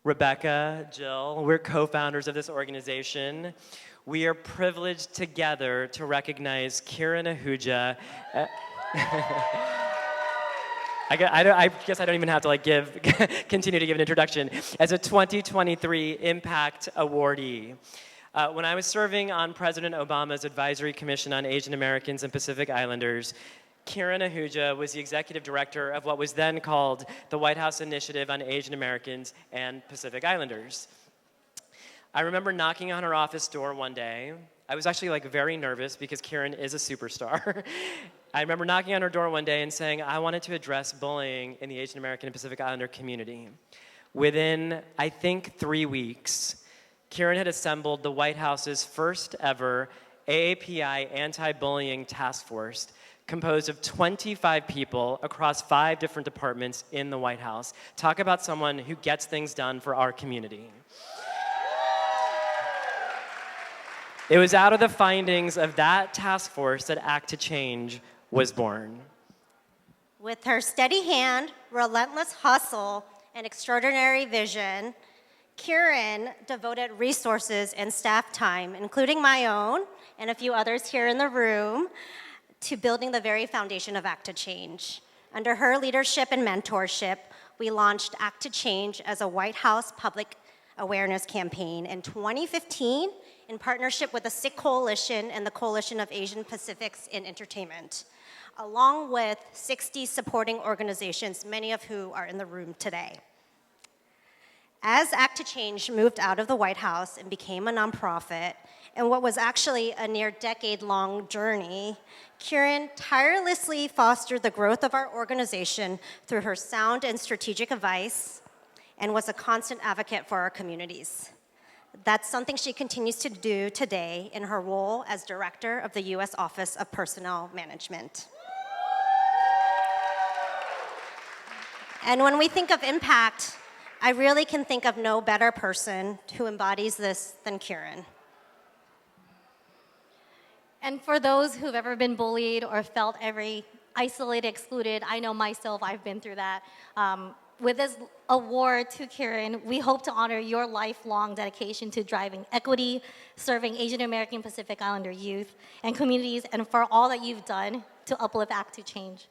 Rebecca, Jill, we're co-founders of this organization. We are privileged together to recognize Kiran Ahuja. I guess I don't even have to continue to give an introduction, as a 2023 Impact Awardee. When I was serving on President Obama's Advisory Commission on Asian Americans and Pacific Islanders, Kiran Ahuja was the executive director of what was then called the White House Initiative on Asian Americans and Pacific Islanders. I remember knocking on her office door one day. I was actually very nervous because Kiran is a superstar. I remember knocking on her door one day and saying I wanted to address bullying in the Asian American and Pacific Islander community. Within, I think, 3 weeks, Kiran had assembled the White House's first ever AAPI anti-bullying task force, composed of 25 people across 5 different departments in the White House. Talk about someone who gets things done for our community. It was out of the findings of that task force that Act to Change was born. With her steady hand, relentless hustle, and extraordinary vision, Kiran devoted resources and staff time, including my own and a few others here in the room, to building the very foundation of Act to Change. Under her leadership and mentorship, we launched Act to Change as a White House public awareness campaign in 2015 in partnership with the SICK Coalition and the Coalition of Asian Pacifics in Entertainment, along with 60 supporting organizations, many of who are in the room today. As Act to Change moved out of the White House and became a nonprofit, and what was actually a near decade-long journey, Kiran tirelessly fostered the growth of our organization through her sound and strategic advice and was a constant advocate for our communities. That's something she continues to do today in her role as director of the U.S. Office of Personnel Management. And when we think of impact, I really can think of no better person who embodies this than Kiran. And for those who've ever been bullied or felt isolated, excluded, I know myself, I've been through that. With this award to Kiran, we hope to honor your lifelong dedication to driving equity, serving Asian American Pacific Islander youth and communities, and for all that you've done to uplift Act to Change.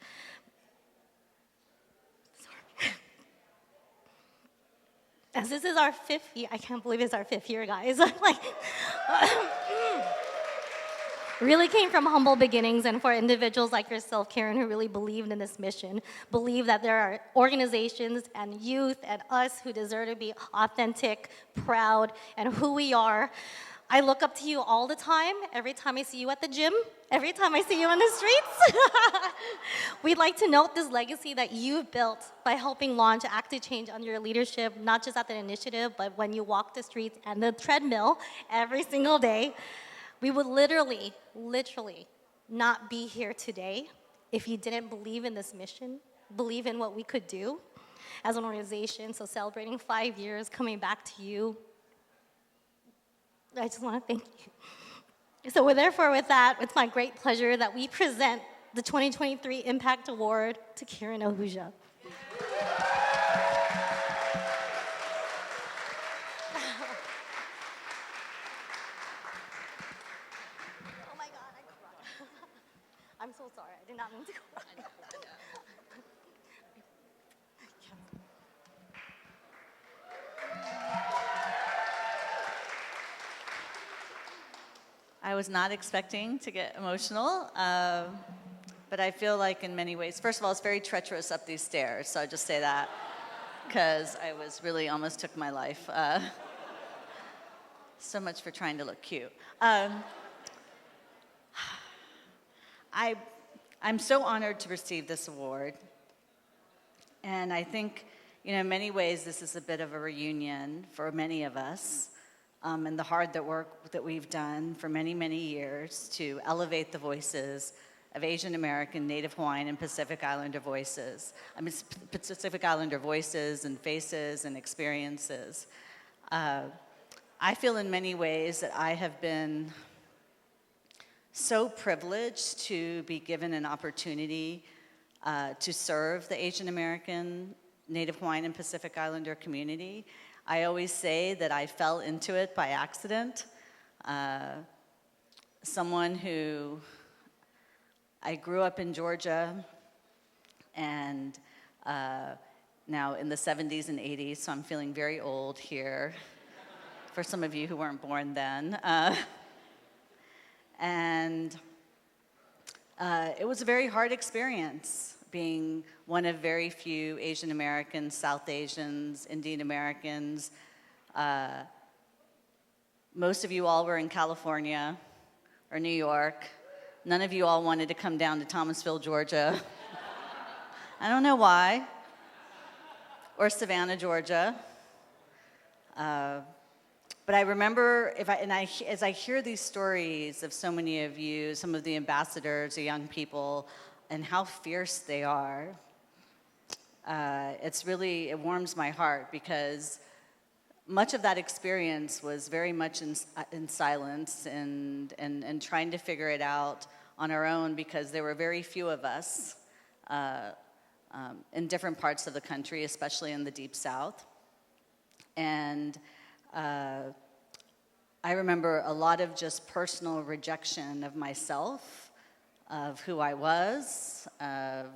As this is our 5th year, I can't believe it's our 5th year, guys. Really came from humble beginnings, and for individuals like yourself, Kiran, who really believed in this mission, believe that there are organizations and youth and us who deserve to be authentic, proud, and who we are. I look up to you all the time, every time I see you at the gym, every time I see you on the streets. We'd like to note this legacy that you've built by helping launch Act to Change under your leadership, not just at the initiative, but when you walk the streets and the treadmill every single day. We would literally not be here today if you didn't believe in this mission, believe in what we could do as an organization. So celebrating 5 years, coming back to you, I just want to thank you. So with that, it's my great pleasure that we present the 2023 Impact Award to Kiran Ahuja. Oh my God, I cried. I'm so sorry, I did not mean to cry. I was not expecting to get emotional, but I feel like in many ways, first of all, it's very treacherous up these stairs, so I just say that, because I was really almost took my life. So much for trying to look cute. I'm so honored to receive this award, and I think, in many ways, this is a bit of a reunion for many of us. And the hard work that we've done for many, many years to elevate the voices of Asian American, Native Hawaiian, and Pacific Islander voices. Pacific Islander voices and faces and experiences. I feel in many ways that I have been so privileged to be given an opportunity to serve the Asian American, Native Hawaiian and Pacific Islander community. I always say that I fell into it by accident. Someone who, I grew up in Georgia, and now in the 70s and 80s, so I'm feeling very old here for some of you who weren't born then. And it was a very hard experience, being one of very few Asian Americans, South Asians, Indian Americans. Most of you all were in California or New York. None of you all wanted to come down to Thomasville, Georgia. I don't know why. Or Savannah, Georgia. But I remember, as I hear these stories of so many of you, some of the ambassadors, the young people, and how fierce they are, it warms my heart, because much of that experience was very much in silence and trying to figure it out on our own, because there were very few of us in different parts of the country, especially in the Deep South. And I remember a lot of just personal rejection of myself, of who I was, of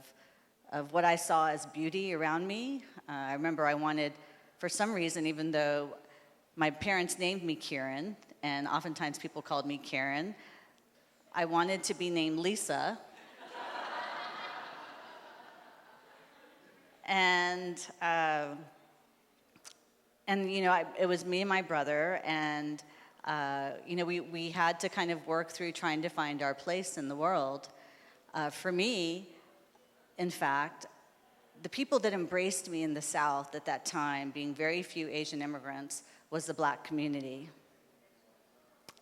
what I saw as beauty around me. I remember I wanted, for some reason, even though my parents named me Kiran, and oftentimes people called me Karen, I wanted to be named Lisa. And it was me and my brother, and we had to kind of work through trying to find our place in the world. For me, in fact, the people that embraced me in the South at that time, being very few Asian immigrants, was the Black community.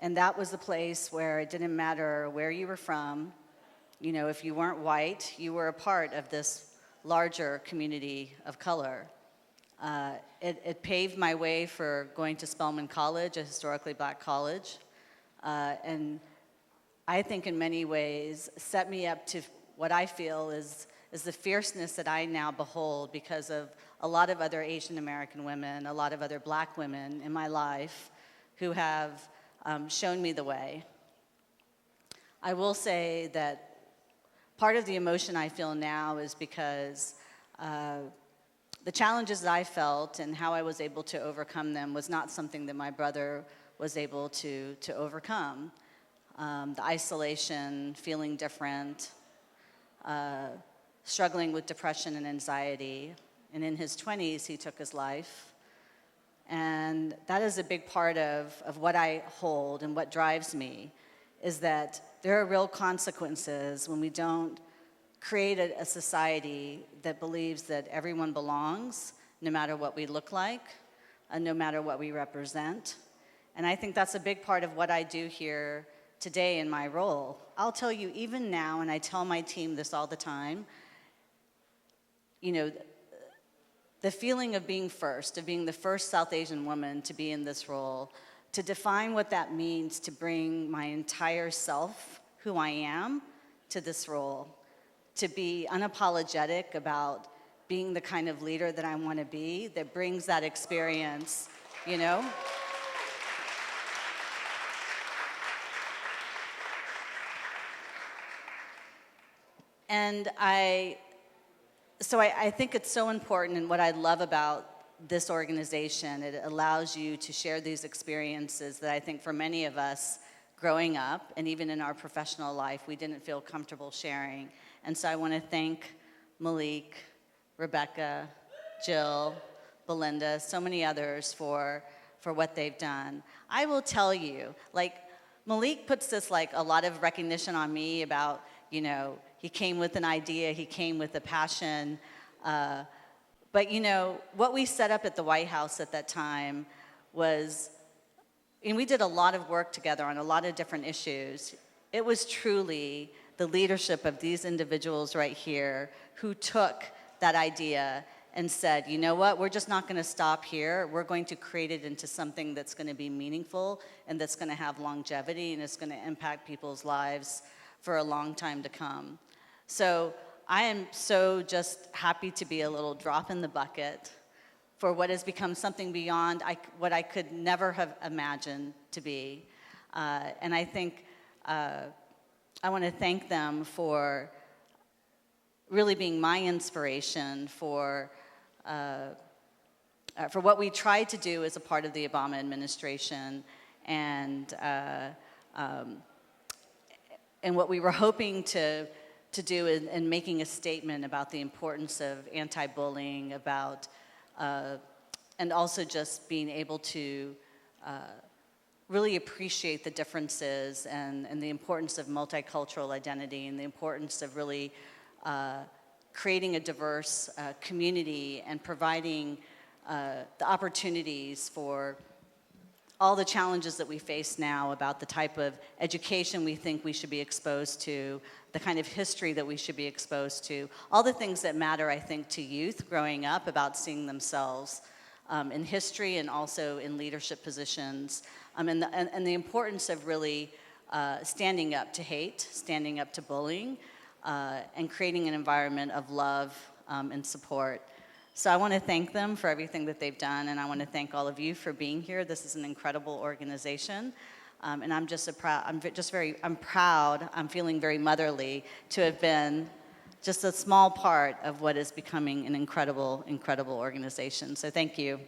And that was the place where it didn't matter where you were from. If you weren't white, you were a part of this larger community of color. It paved my way for going to Spelman College, a historically Black college, and I think in many ways set me up to what I feel is the fierceness that I now behold because of a lot of other Asian American women, a lot of other Black women in my life who have shown me the way. I will say that part of the emotion I feel now is because the challenges that I felt and how I was able to overcome them was not something that my brother was able to overcome. The isolation, feeling different, struggling with depression and anxiety. And in his 20s, he took his life. And that is a big part of what I hold and what drives me, is that there are real consequences when we don't create a society that believes that everyone belongs, no matter what we look like, and no matter what we represent. And I think that's a big part of what I do here today in my role. I'll tell you, even now, and I tell my team this all the time, the feeling of being first, of being the first South Asian woman to be in this role, to define what that means to bring my entire self, who I am, to this role, to be unapologetic about being the kind of leader that I want to be, that brings that experience, And I think it's so important, and what I love about this organization, it allows you to share these experiences that I think for many of us growing up, and even in our professional life, we didn't feel comfortable sharing. And so I want to thank Malik, Rebecca, Jill, Belinda, so many others for what they've done. I will tell you, Malik puts this a lot of recognition on me about, he came with an idea, he came with a passion. But what we set up at the White House at that time was, and we did a lot of work together on a lot of different issues. It was truly the leadership of these individuals right here who took that idea and said, you know what, we're just not going to stop here. We're going to create it into something that's going to be meaningful and that's going to have longevity and it's going to impact people's lives for a long time to come. So I am so just happy to be a little drop in the bucket for what has become something beyond what I could never have imagined to be. And I think I want to thank them for really being my inspiration for what we tried to do as a part of the Obama administration, and what we were hoping to do in making a statement about the importance of anti-bullying, about and also just being able to really appreciate the differences and the importance of multicultural identity and the importance of really creating a diverse community and providing the opportunities for all the challenges that we face now about the type of education we think we should be exposed to, the kind of history that we should be exposed to, all the things that matter, I think, to youth growing up about seeing themselves in history and also in leadership positions, and the importance of really standing up to hate, standing up to bullying, and creating an environment of love and support. So I want to thank them for everything that they've done, and I want to thank all of you for being here. This is an incredible organization, and I'm proud. I'm feeling very motherly to have been just a small part of what is becoming an incredible, incredible organization. So thank you.